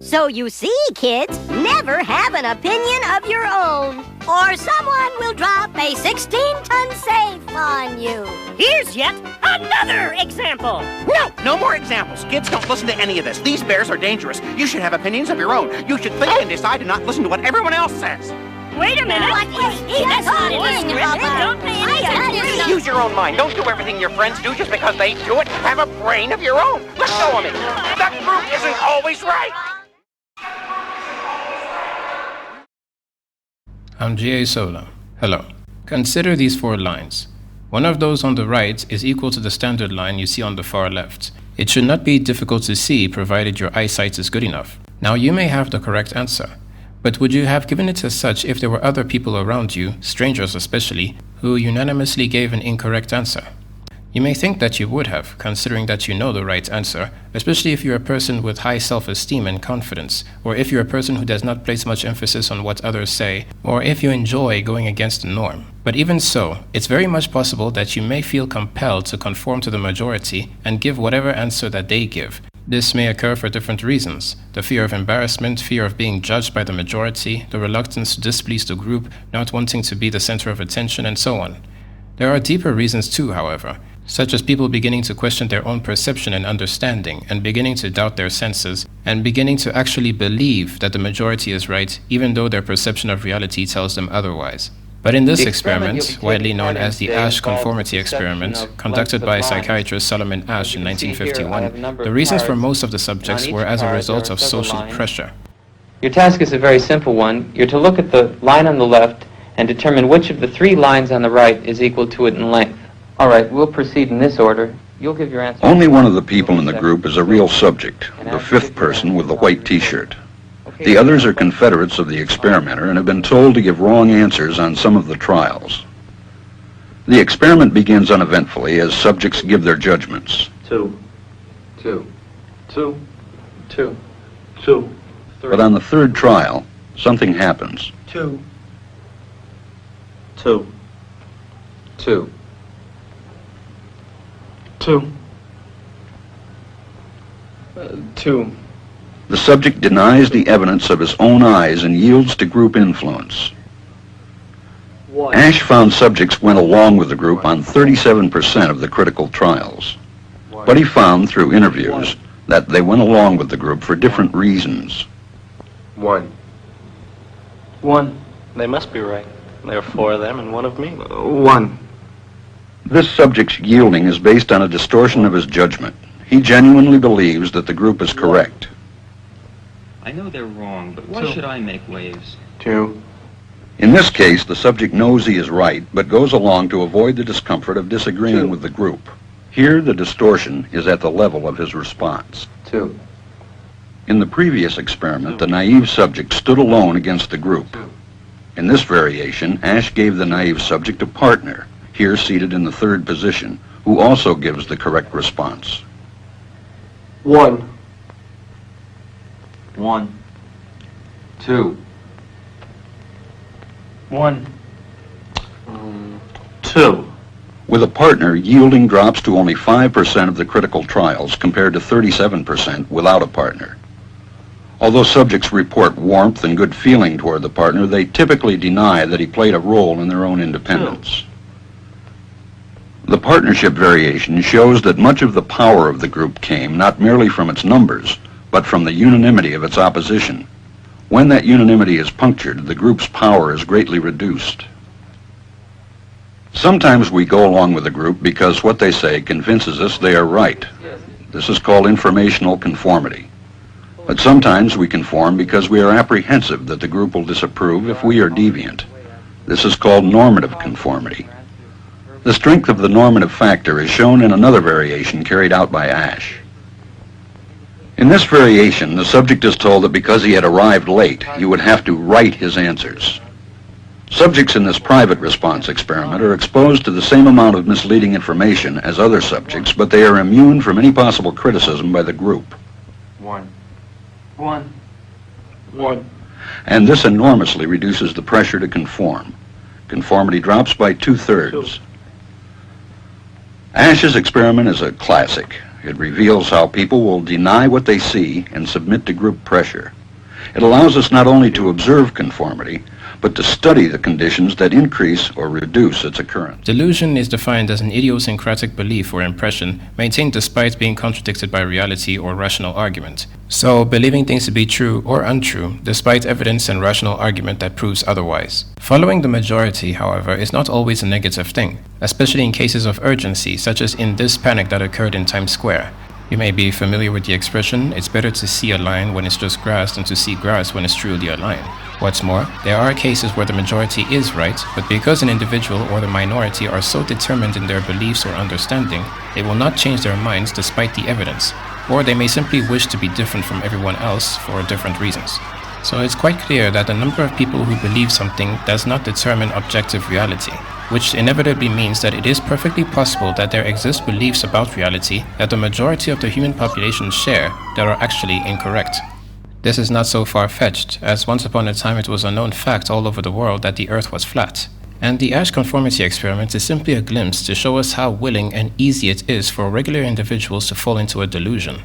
So you see, kids, never have an opinion of your own, or someone will drop a 16-ton safe on you. Here's yet another example. No more examples. Kids, don't listen to any of this. These bears are dangerous. You should have opinions of your own. You should think and decide and not listen to what everyone else says. Wait a minute. What is he That's not in the talking script. about? Don't pay any attention. Use your own mind. Don't do everything your friends do just because they do it. Have a brain of your own. Let go of me. That group isn't always right. I'm G.A. Sola. Hello. Consider these 4 lines. One of those on the right is equal to the standard line you see on the far left. It should not be difficult to see provided your eyesight is good enough. Now you may have the correct answer, but would you have given it as such if there were other people around you, strangers especially, who unanimously gave an incorrect answer? You may think that you would have, considering that you know the right answer, especially if you're a person with high self-esteem and confidence, or if you're a person who does not place much emphasis on what others say, or if you enjoy going against the norm. But even so, it's very much possible that you may feel compelled to conform to the majority and give whatever answer that they give. This may occur for different reasons: the fear of embarrassment, fear of being judged by the majority, the reluctance to displease the group, not wanting to be the center of attention, and so on. There are deeper reasons too, however, such as people beginning to question their own perception and understanding, and beginning to doubt their senses, and beginning to actually believe that the majority is right, even though their perception of reality tells them otherwise. But in this experiment, widely known as the Asch conformity experiment, conducted by psychiatrist Solomon Asch in 1951, the reasons for most of the subjects were as a result of social pressure. Your task is a very simple one. You're to look at the line on the left and determine which of the 3 lines on the right is equal to it in length. All right, we'll proceed in this order. You'll give your answer. Only one of the people in the group is a real subject, the 5th person with the white t-shirt. The others are confederates of the experimenter and have been told to give wrong answers on some of the trials. The experiment begins uneventfully as subjects give their judgments. 2. 2. 2. 2. 2. But on the 3rd trial, something happens. 2. 2. 2. 2. 2. The subject denies the evidence of his own eyes and yields to group influence. Asch found subjects went along with the group on 37% of the critical trials. But he found through interviews that they went along with the group for different reasons. 1. 1. They must be right. There are 4 of them and 1 of me. 1. This subject's yielding is based on a distortion of his judgment. He genuinely believes that the group is correct. I know they're wrong, but why should I make waves? 2. In this case, the subject knows he is right, but goes along to avoid the discomfort of disagreeing with the group. Here, the distortion is at the level of his response. 2. In the previous experiment, the naive subject stood alone against the group. In this variation, Asch gave the naive subject a partner, here seated in the 3rd position, who also gives the correct response. 1. 1. 2. 1. 2. With a partner, yielding drops to only 5% of the critical trials compared to 37% without a partner. Although subjects report warmth and good feeling toward the partner, they typically deny that he played a role in their own independence. The partnership variation shows that much of the power of the group came not merely from its numbers, but from the unanimity of its opposition. When that unanimity is punctured, the group's power is greatly reduced. Sometimes we go along with the group because what they say convinces us they are right. This is called informational conformity. But sometimes we conform because we are apprehensive that the group will disapprove if we are deviant. This is called normative conformity. The strength of the normative factor is shown in another variation carried out by Asch. In this variation, the subject is told that because he had arrived late, he would have to write his answers. Subjects in this private response experiment are exposed to the same amount of misleading information as other subjects, but they are immune from any possible criticism by the group. 1. 1. 1. And this enormously reduces the pressure to conform. Conformity drops by 2/3. Asch's experiment is a classic. It reveals how people will deny what they see and submit to group pressure. It allows us not only to observe conformity, but to study the conditions that increase or reduce its occurrence. Delusion is defined as an idiosyncratic belief or impression maintained despite being contradicted by reality or rational argument. So, believing things to be true or untrue despite evidence and rational argument that proves otherwise. Following the majority, however, is not always a negative thing, especially in cases of urgency, such as in this panic that occurred in Times Square. You may be familiar with the expression, it's better to see a lion when it's just grass than to see grass when it's truly a lion. What's more, there are cases where the majority is right, but because an individual or the minority are so determined in their beliefs or understanding, they will not change their minds despite the evidence, or they may simply wish to be different from everyone else for different reasons. So it's quite clear that the number of people who believe something does not determine objective reality, which inevitably means that it is perfectly possible that there exist beliefs about reality that the majority of the human population share that are actually incorrect. This is not so far-fetched, as once upon a time it was a known fact all over the world that the Earth was flat. And the Asch conformity experiment is simply a glimpse to show us how willing and easy it is for regular individuals to fall into a delusion.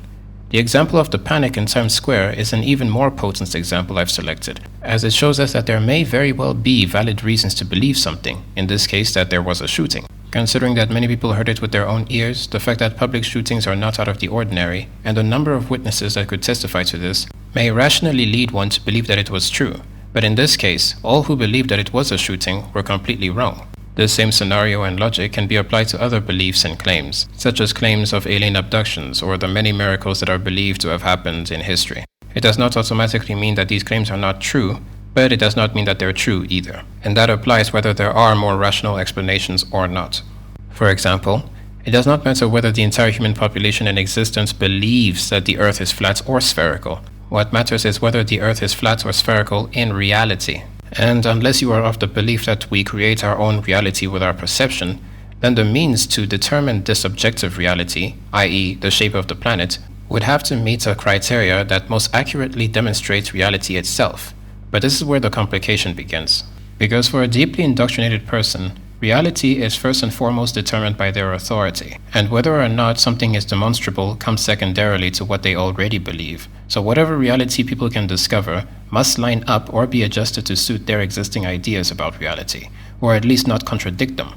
The example of the panic in Times Square is an even more potent example I've selected, as it shows us that there may very well be valid reasons to believe something, in this case that there was a shooting. Considering that many people heard it with their own ears, the fact that public shootings are not out of the ordinary, and the number of witnesses that could testify to this, may rationally lead one to believe that it was true. But in this case, all who believed that it was a shooting were completely wrong. This same scenario and logic can be applied to other beliefs and claims, such as claims of alien abductions or the many miracles that are believed to have happened in history. It does not automatically mean that these claims are not true, but it does not mean that they're true either. And that applies whether there are more rational explanations or not. For example, it does not matter whether the entire human population in existence believes that the Earth is flat or spherical. What matters is whether the Earth is flat or spherical in reality. And unless you are of the belief that we create our own reality with our perception, then the means to determine this objective reality, i.e. the shape of the planet, would have to meet a criteria that most accurately demonstrates reality itself. But this is where the complication begins. Because for a deeply indoctrinated person, reality is first and foremost determined by their authority, and whether or not something is demonstrable comes secondarily to what they already believe. So whatever reality people can discover must line up or be adjusted to suit their existing ideas about reality, or at least not contradict them.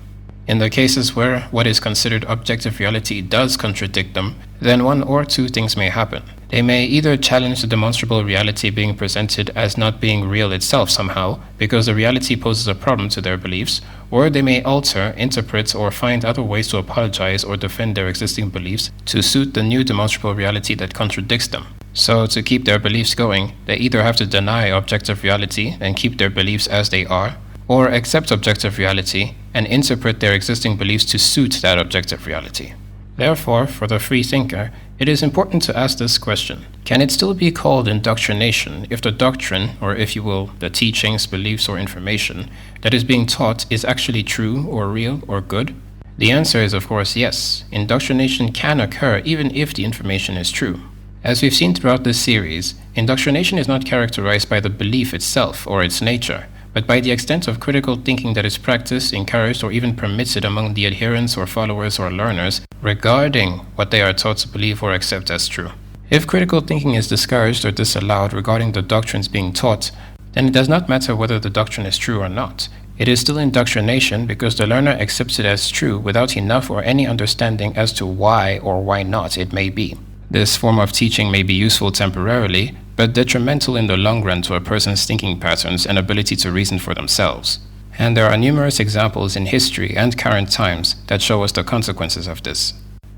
In the cases where what is considered objective reality does contradict them, then one or two things may happen. They may either challenge the demonstrable reality being presented as not being real itself somehow, because the reality poses a problem to their beliefs, or they may alter, interpret, or find other ways to apologize or defend their existing beliefs to suit the new demonstrable reality that contradicts them. So to keep their beliefs going, they either have to deny objective reality and keep their beliefs as they are, or accept objective reality and interpret their existing beliefs to suit that objective reality. Therefore, for the free thinker, it is important to ask this question: can it still be called indoctrination if the doctrine, or if you will, the teachings, beliefs, or information that is being taught is actually true or real or good? The answer is of course yes. Indoctrination can occur even if the information is true. As we've seen throughout this series, indoctrination is not characterized by the belief itself or its nature, but by the extent of critical thinking that is practiced, encouraged, or even permitted among the adherents or followers or learners regarding what they are taught to believe or accept as true. If critical thinking is discouraged or disallowed regarding the doctrines being taught, then it does not matter whether the doctrine is true or not. It is still indoctrination because the learner accepts it as true without enough or any understanding as to why or why not it may be. This form of teaching may be useful temporarily, but detrimental in the long run to a person's thinking patterns and ability to reason for themselves. And there are numerous examples in history and current times that show us the consequences of this.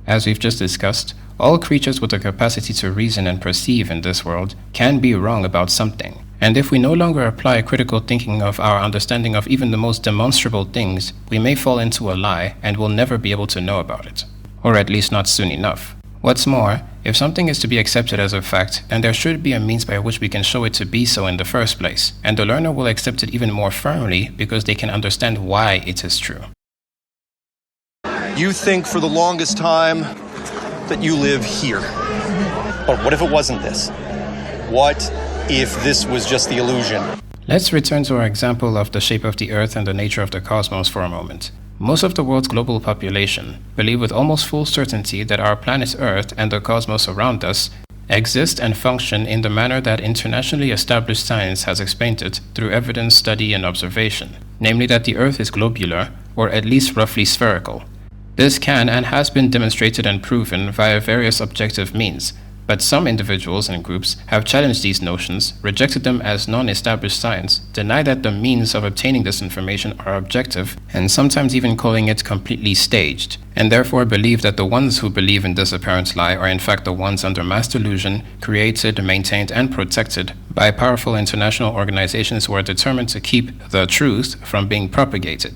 As we've just discussed, all creatures with the capacity to reason and perceive in this world can be wrong about something. And if we no longer apply critical thinking of our understanding of even the most demonstrable things, we may fall into a lie and will never be able to know about it. Or at least not soon enough. What's more, if something is to be accepted as a fact, then there should be a means by which we can show it to be so in the first place, and the learner will accept it even more firmly because they can understand why it is true. You think for the longest time that you live here. But what if it wasn't this? What if this was just the illusion? Let's return to our example of the shape of the Earth and the nature of the cosmos for a moment. Most of the world's global population believe with almost full certainty that our planet Earth and the cosmos around us exist and function in the manner that internationally established science has explained it through evidence, study, and observation, namely that the Earth is globular, or at least roughly spherical. This can and has been demonstrated and proven via various objective means, but some individuals and groups have challenged these notions, rejected them as non-established science, denied that the means of obtaining this information are objective, and sometimes even calling it completely staged, and therefore believe that the ones who believe in this apparent lie are in fact the ones under mass delusion, created, maintained, and protected by powerful international organizations who are determined to keep the truth from being propagated.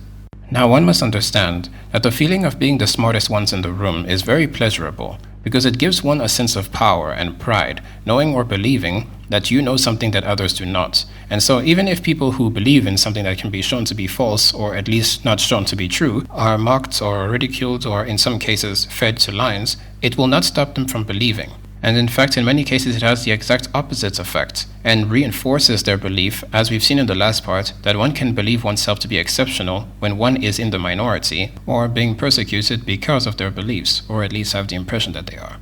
Now one must understand that the feeling of being the smartest ones in the room is very pleasurable, because it gives one a sense of power and pride, knowing or believing that you know something that others do not. And so even if people who believe in something that can be shown to be false, or at least not shown to be true, are mocked or ridiculed or in some cases fed to lions, it will not stop them from believing. And in fact, in many cases, it has the exact opposite effect and reinforces their belief, as we've seen in the last part, that one can believe oneself to be exceptional when one is in the minority or being persecuted because of their beliefs, or at least have the impression that they are.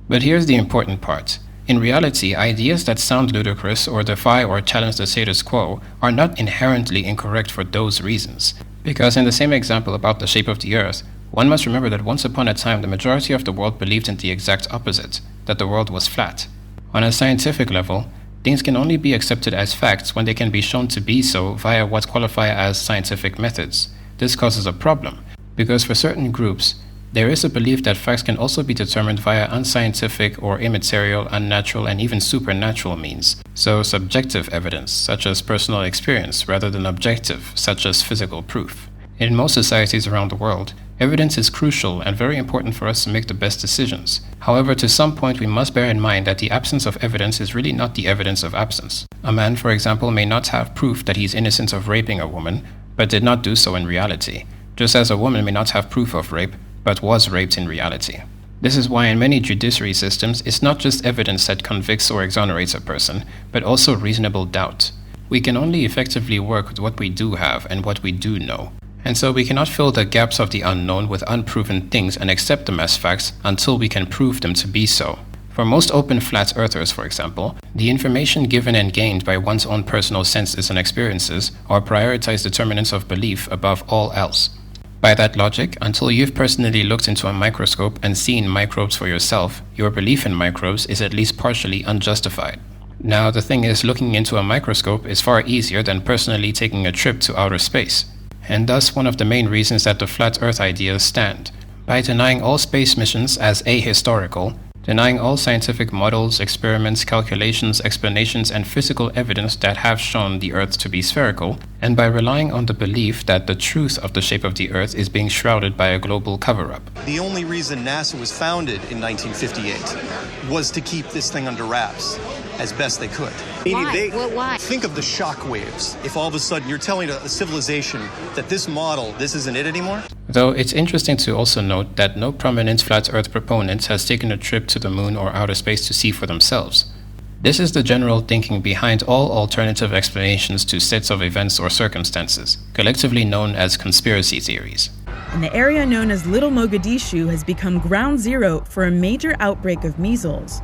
But here's the important part. In reality, ideas that sound ludicrous or defy or challenge the status quo are not inherently incorrect for those reasons. Because in the same example about the shape of the Earth, one must remember that once upon a time the majority of the world believed in the exact opposite, that the world was flat. On a scientific level, things can only be accepted as facts when they can be shown to be so via what qualify as scientific methods. This causes a problem, because for certain groups, there is a belief that facts can also be determined via unscientific or immaterial, unnatural, and even supernatural means. So subjective evidence, such as personal experience, rather than objective, such as physical proof. In most societies around the world, evidence is crucial and very important for us to make the best decisions. However, to some point we must bear in mind that the absence of evidence is really not the evidence of absence. A man, for example, may not have proof that he's innocent of raping a woman, but did not do so in reality, just as a woman may not have proof of rape, but was raped in reality. This is why in many judiciary systems, it's not just evidence that convicts or exonerates a person, but also reasonable doubt. We can only effectively work with what we do have and what we do know. And so we cannot fill the gaps of the unknown with unproven things and accept them as facts until we can prove them to be so. For most open flat earthers, for example, the information given and gained by one's own personal senses and experiences are prioritized determinants of belief above all else. By that logic, until you've personally looked into a microscope and seen microbes for yourself, your belief in microbes is at least partially unjustified. Now, the thing is, looking into a microscope is far easier than personally taking a trip to outer space, and thus one of the main reasons that the flat earth ideas stand. By denying all space missions as ahistorical, denying all scientific models, experiments, calculations, explanations, and physical evidence that have shown the Earth to be spherical, and by relying on the belief that the truth of the shape of the Earth is being shrouded by a global cover-up. The only reason NASA was founded in 1958 was to keep this thing under wraps as best they could. Why? Think of the shock waves if all of a sudden you're telling a civilization that this model, this isn't it anymore. Though it's interesting to also note that no prominent flat earth proponent has taken a trip to the moon or outer space to see for themselves. This is the general thinking behind all alternative explanations to sets of events or circumstances, collectively known as conspiracy theories. And the area known as Little Mogadishu has become ground zero for a major outbreak of measles.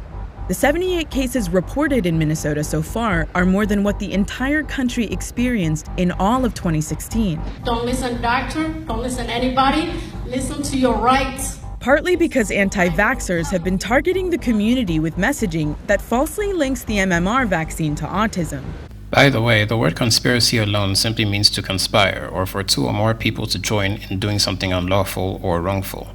The 78 cases reported in Minnesota so far are more than what the entire country experienced in all of 2016. Don't listen, doctor. Don't listen to anybody. Listen to your rights. Partly because anti-vaxxers have been targeting the community with messaging that falsely links the MMR vaccine to autism. By the way, the word conspiracy alone simply means to conspire, or for two or more people to join in doing something unlawful or wrongful.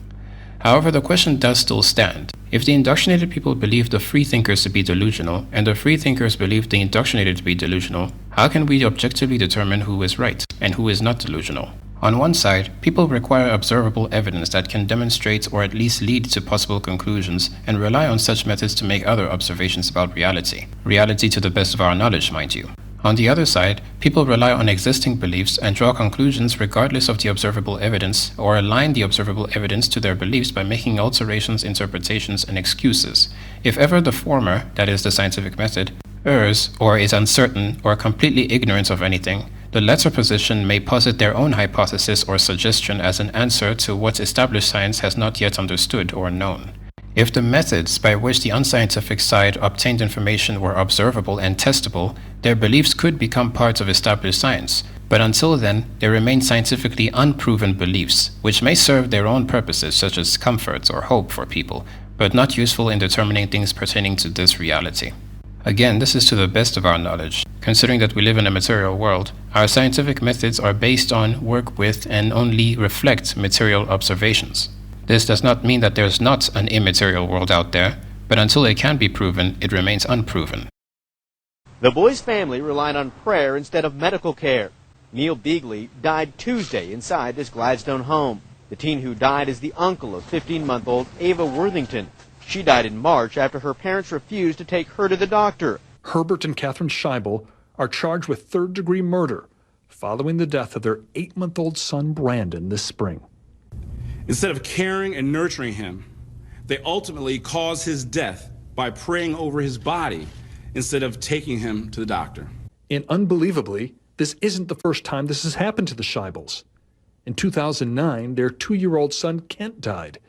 However, the question does still stand. If the indoctrinated people believe the free thinkers to be delusional, and the free thinkers believe the indoctrinated to be delusional, how can we objectively determine who is right and who is not delusional? On one side, people require observable evidence that can demonstrate or at least lead to possible conclusions, and rely on such methods to make other observations about reality. Reality to the best of our knowledge, mind you. On the other side, people rely on existing beliefs and draw conclusions regardless of the observable evidence, or align the observable evidence to their beliefs by making alterations, interpretations, and excuses. If ever the former, that is the scientific method, errs, or is uncertain, or completely ignorant of anything, The latter position may posit their own hypothesis or suggestion as an answer to what established science has not yet understood or known. If the methods by which the unscientific side obtained information were observable and testable, their beliefs could become parts of established science. But until then, they remain scientifically unproven beliefs, which may serve their own purposes such as comfort or hope for people, but not useful in determining things pertaining to this reality. Again, this is to the best of our knowledge. Considering that we live in a material world, our scientific methods are based on, work with, and only reflect material observations. This does not mean that there's not an immaterial world out there, but until it can be proven, it remains unproven. The boy's family relied on prayer instead of medical care. Neil Beagley died Tuesday inside this Gladstone home. The teen who died is the uncle of 15-month-old Ava Worthington. She died in March after her parents refused to take her to the doctor. Herbert and Catherine Scheibel are charged with third-degree murder following the death of their 8-month-old son Brandon this spring. Instead of caring and nurturing him, they ultimately caused his death by praying over his body instead of taking him to the doctor. And unbelievably, this isn't the first time this has happened to the Scheibels. In 2009, their 2-year-old son Kent died.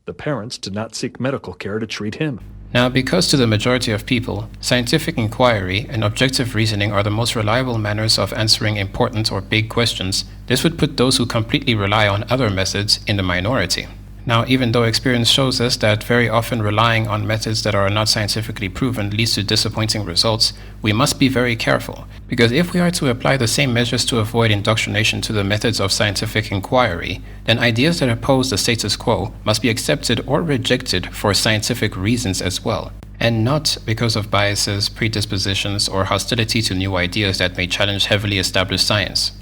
The parents did not seek medical care to treat him. Now, because to the majority of people, scientific inquiry and objective reasoning are the most reliable manners of answering important or big questions, this would put those who completely rely on other methods in the minority. Now, even though experience shows us that very often relying on methods that are not scientifically proven leads to disappointing results, we must be very careful, because if we are to apply the same measures to avoid indoctrination to the methods of scientific inquiry, then ideas that oppose the status quo must be accepted or rejected for scientific reasons as well, and not because of biases, predispositions, or hostility to new ideas that may challenge heavily established science.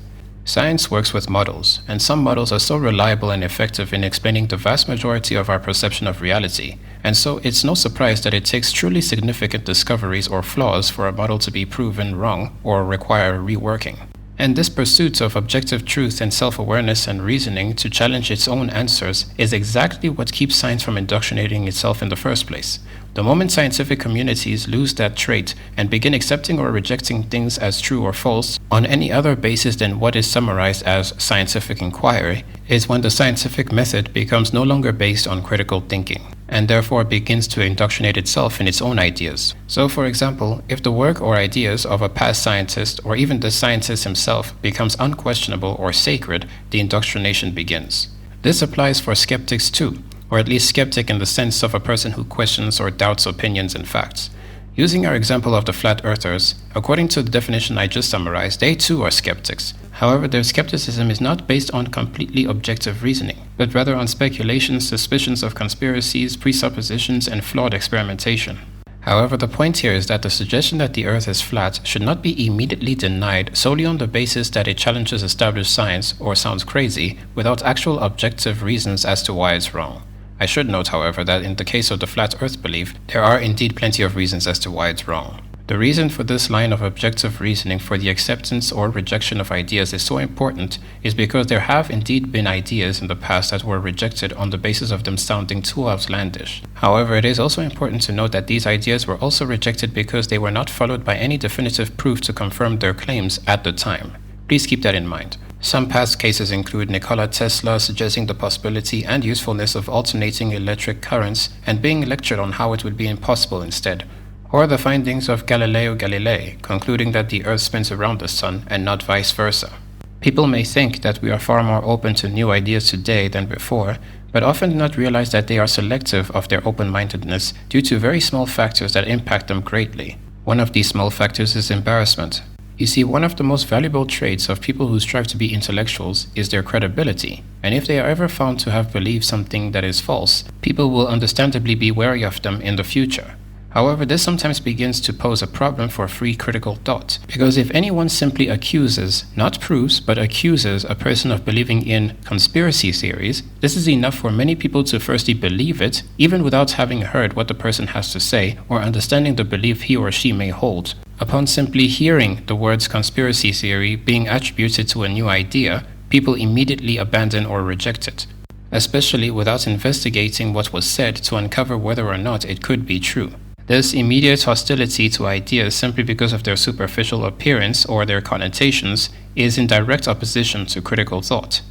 Science works with models, and some models are so reliable and effective in explaining the vast majority of our perception of reality, and so it's no surprise that it takes truly significant discoveries or flaws for a model to be proven wrong or require reworking. And this pursuit of objective truth and self-awareness and reasoning to challenge its own answers is exactly what keeps science from indoctrinating itself in the first place. The moment scientific communities lose that trait and begin accepting or rejecting things as true or false on any other basis than what is summarized as scientific inquiry is when the scientific method becomes no longer based on critical thinking, and therefore begins to indoctrinate itself in its own ideas. So, for example, if the work or ideas of a past scientist or even the scientist himself becomes unquestionable or sacred, the indoctrination begins. This applies for skeptics too, or at least skeptic in the sense of a person who questions or doubts opinions and facts. Using our example of the flat earthers, according to the definition I just summarized, they too are skeptics. However, their skepticism is not based on completely objective reasoning, but rather on speculations, suspicions of conspiracies, presuppositions, and flawed experimentation. However, the point here is that the suggestion that the Earth is flat should not be immediately denied solely on the basis that it challenges established science or sounds crazy without actual objective reasons as to why it's wrong. I should note, however, that in the case of the flat Earth belief, there are indeed plenty of reasons as to why it's wrong. The reason for this line of objective reasoning for the acceptance or rejection of ideas is so important is because there have indeed been ideas in the past that were rejected on the basis of them sounding too outlandish. However, it is also important to note that these ideas were also rejected because they were not followed by any definitive proof to confirm their claims at the time. Please keep that in mind. Some past cases include Nikola Tesla suggesting the possibility and usefulness of alternating electric currents and being lectured on how it would be impossible instead, or the findings of Galileo Galilei concluding that the Earth spins around the Sun and not vice versa. People may think that we are far more open to new ideas today than before, but often do not realize that they are selective of their open-mindedness due to very small factors that impact them greatly. One of these small factors is embarrassment. You see, one of the most valuable traits of people who strive to be intellectuals is their credibility, and if they are ever found to have believed something that is false, people will understandably be wary of them in the future. However, this sometimes begins to pose a problem for free critical thought, because if anyone simply accuses, not proves, but accuses a person of believing in conspiracy theories, this is enough for many people to firstly believe it, even without having heard what the person has to say or understanding the belief he or she may hold. Upon simply hearing the words conspiracy theory being attributed to a new idea, people immediately abandon or reject it, especially without investigating what was said to uncover whether or not it could be true. This immediate hostility to ideas simply because of their superficial appearance or their connotations is in direct opposition to critical thought.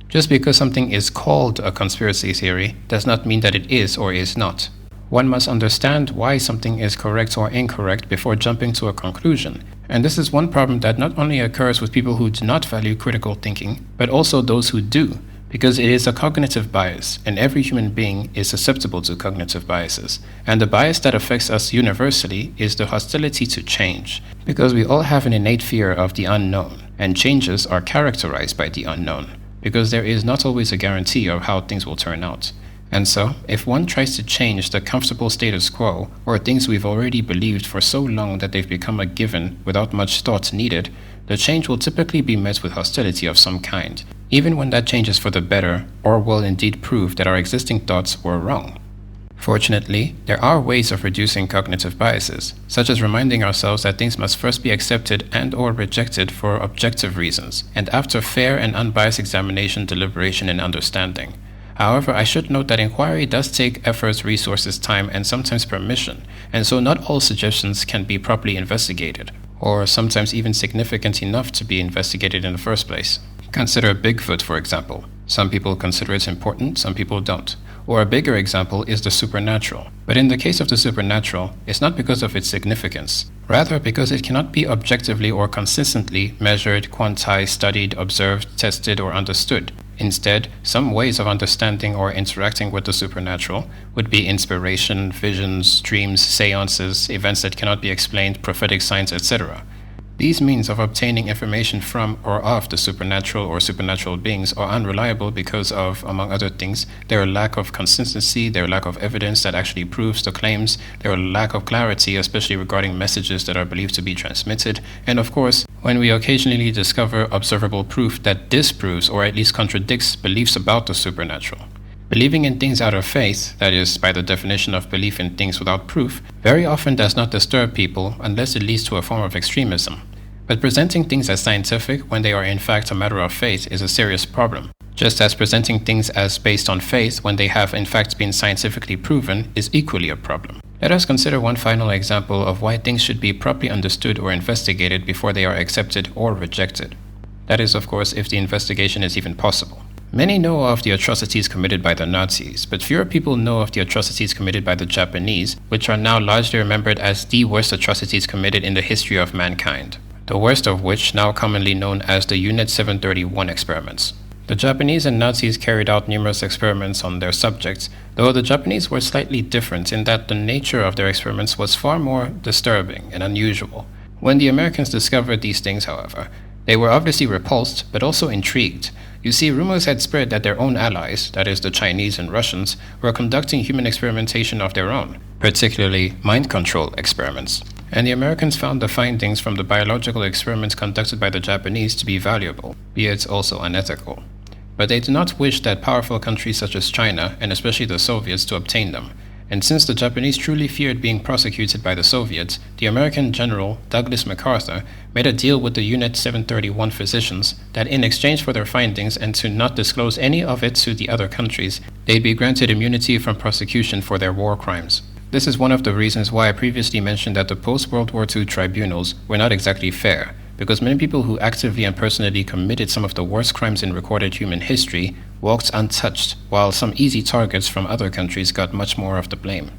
Just because something is called a conspiracy theory does not mean that it is or is not. One must understand why something is correct or incorrect before jumping to a conclusion. And this is one problem that not only occurs with people who do not value critical thinking, but also those who do, because it is a cognitive bias, and every human being is susceptible to cognitive biases. And the bias that affects us universally is the hostility to change, because we all have an innate fear of the unknown, and changes are characterized by the unknown, because there is not always a guarantee of how things will turn out. And so, if one tries to change the comfortable status quo, or things we've already believed for so long that they've become a given without much thought needed, the change will typically be met with hostility of some kind, even when that change is for the better, or will indeed prove that our existing thoughts were wrong. Fortunately, there are ways of reducing cognitive biases, such as reminding ourselves that things must first be accepted and/or rejected for objective reasons, and after fair and unbiased examination, deliberation, and understanding. However, I should note that inquiry does take efforts, resources, time, and sometimes permission, and so not all suggestions can be properly investigated, or sometimes even significant enough to be investigated in the first place. Consider Bigfoot, for example. Some people consider it important, some people don't. Or a bigger example is the supernatural. But in the case of the supernatural, it's not because of its significance, rather because it cannot be objectively or consistently measured, quantized, studied, observed, tested, or understood. Instead, some ways of understanding or interacting with the supernatural would be inspiration, visions, dreams, seances, events that cannot be explained, prophetic signs, etc. These means of obtaining information from or of the supernatural or supernatural beings are unreliable because of, among other things, their lack of consistency, their lack of evidence that actually proves the claims, their lack of clarity, especially regarding messages that are believed to be transmitted, and of course, when we occasionally discover observable proof that disproves or at least contradicts beliefs about the supernatural. Believing in things out of faith, that is, by the definition of belief in things without proof, very often does not disturb people unless it leads to a form of extremism. But presenting things as scientific when they are in fact a matter of faith is a serious problem, just as presenting things as based on faith when they have in fact been scientifically proven is equally a problem. Let us consider one final example of why things should be properly understood or investigated before they are accepted or rejected. That is, of course, if the investigation is even possible. Many know of the atrocities committed by the Nazis, but fewer people know of the atrocities committed by the Japanese, which are now largely remembered as the worst atrocities committed in the history of mankind. The worst of which now commonly known as the Unit 731 experiments. The Japanese and Nazis carried out numerous experiments on their subjects, though the Japanese were slightly different in that the nature of their experiments was far more disturbing and unusual. When the Americans discovered these things, however, they were obviously repulsed, but also intrigued. You see, rumors had spread that their own allies, that is the Chinese and Russians, were conducting human experimentation of their own, particularly mind control experiments. And the Americans found the findings from the biological experiments conducted by the Japanese to be valuable, be it also unethical. But they did not wish that powerful countries such as China, and especially the Soviets, to obtain them. And since the Japanese truly feared being prosecuted by the Soviets, the American General Douglas MacArthur made a deal with the Unit 731 physicians that in exchange for their findings and to not disclose any of it to the other countries, they'd be granted immunity from prosecution for their war crimes. This is one of the reasons why I previously mentioned that the post-World War II tribunals were not exactly fair, because many people who actively and personally committed some of the worst crimes in recorded human history walked untouched, while some easy targets from other countries got much more of the blame.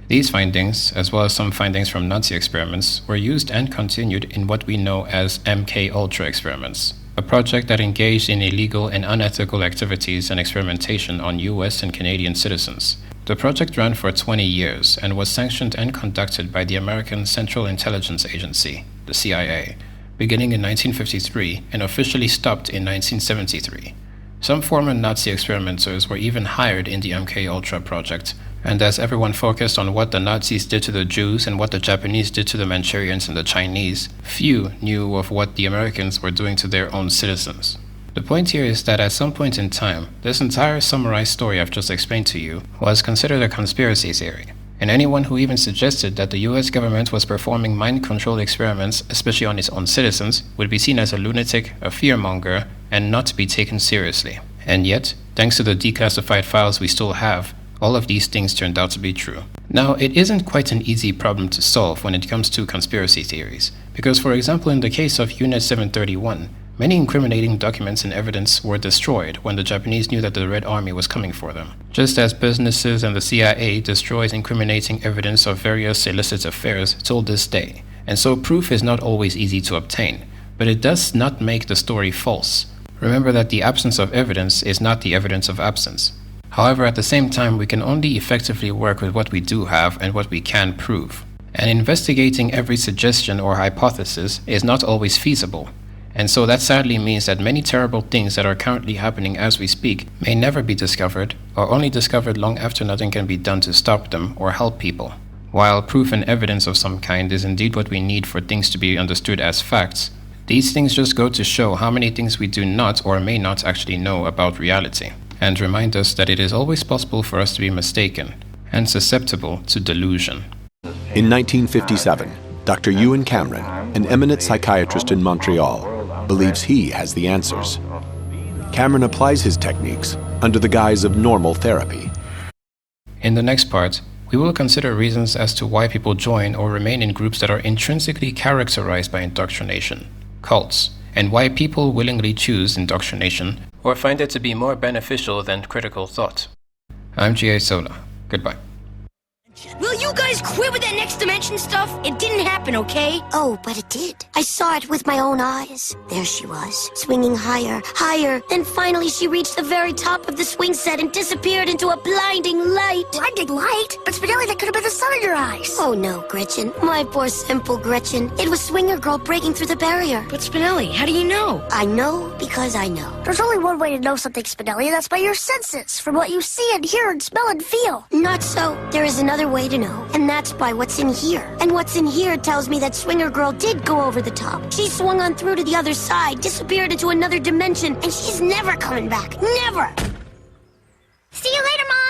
These findings, as well as some findings from Nazi experiments, were used and continued in what we know as MK-Ultra experiments, a project that engaged in illegal and unethical activities and experimentation on US and Canadian citizens. The project ran for 20 years and was sanctioned and conducted by the American Central Intelligence Agency, the CIA, beginning in 1953 and officially stopped in 1973. Some former Nazi experimenters were even hired in the MK-Ultra project, and as everyone focused on what the Nazis did to the Jews and what the Japanese did to the Manchurians and the Chinese, few knew of what the Americans were doing to their own citizens. The point here is that at some point in time, this entire summarized story I've just explained to you was considered a conspiracy theory, and anyone who even suggested that the US government was performing mind control experiments, especially on its own citizens, would be seen as a lunatic, a fearmonger, and not to be taken seriously. And yet, thanks to the declassified files we still have, all of these things turned out to be true. Now, it isn't quite an easy problem to solve when it comes to conspiracy theories, because for example in the case of Unit 731, Many incriminating documents and evidence were destroyed when the Japanese knew that the Red Army was coming for them, just as businesses and the CIA destroys incriminating evidence of various illicit affairs till this day. And so proof is not always easy to obtain, but it does not make the story false. Remember that the absence of evidence is not the evidence of absence. However, at the same time, we can only effectively work with what we do have and what we can prove. And investigating every suggestion or hypothesis is not always feasible. And so that sadly means that many terrible things that are currently happening as we speak may never be discovered, or only discovered long after nothing can be done to stop them or help people. While proof and evidence of some kind is indeed what we need for things to be understood as facts, these things just go to show how many things we do not or may not actually know about reality, and remind us that it is always possible for us to be mistaken and susceptible to delusion. In 1957, Dr. Ewan Cameron, an eminent psychiatrist in Montreal, believes he has the answers. Cameron applies his techniques under the guise of normal therapy. In the next part, we will consider reasons as to why people join or remain in groups that are intrinsically characterized by indoctrination, cults, and why people willingly choose indoctrination or find it to be more beneficial than critical thought. I'm G.A. Sola. Goodbye. Will you guys quit with that next dimension stuff? It didn't happen, okay? Oh, but it did. I saw it with my own eyes. There she was, swinging higher, higher. Then finally she reached the very top of the swing set and disappeared into a blinding light. Blinding light? But Spinelli, that could have been the sun in your eyes. Oh no, Gretchen. My poor simple Gretchen. It was Swinger Girl breaking through the barrier. But Spinelli, how do you know? I know because I know. There's only one way to know something, Spinelli, and that's by your senses. From what you see and hear and smell and feel. Not so. There is another way to know, and that's by what's in here. And what's in here tells me that Swinger Girl did go over the top. She swung on through to the other side, disappeared into another dimension, and she's never coming back. Never! See you later, Mom!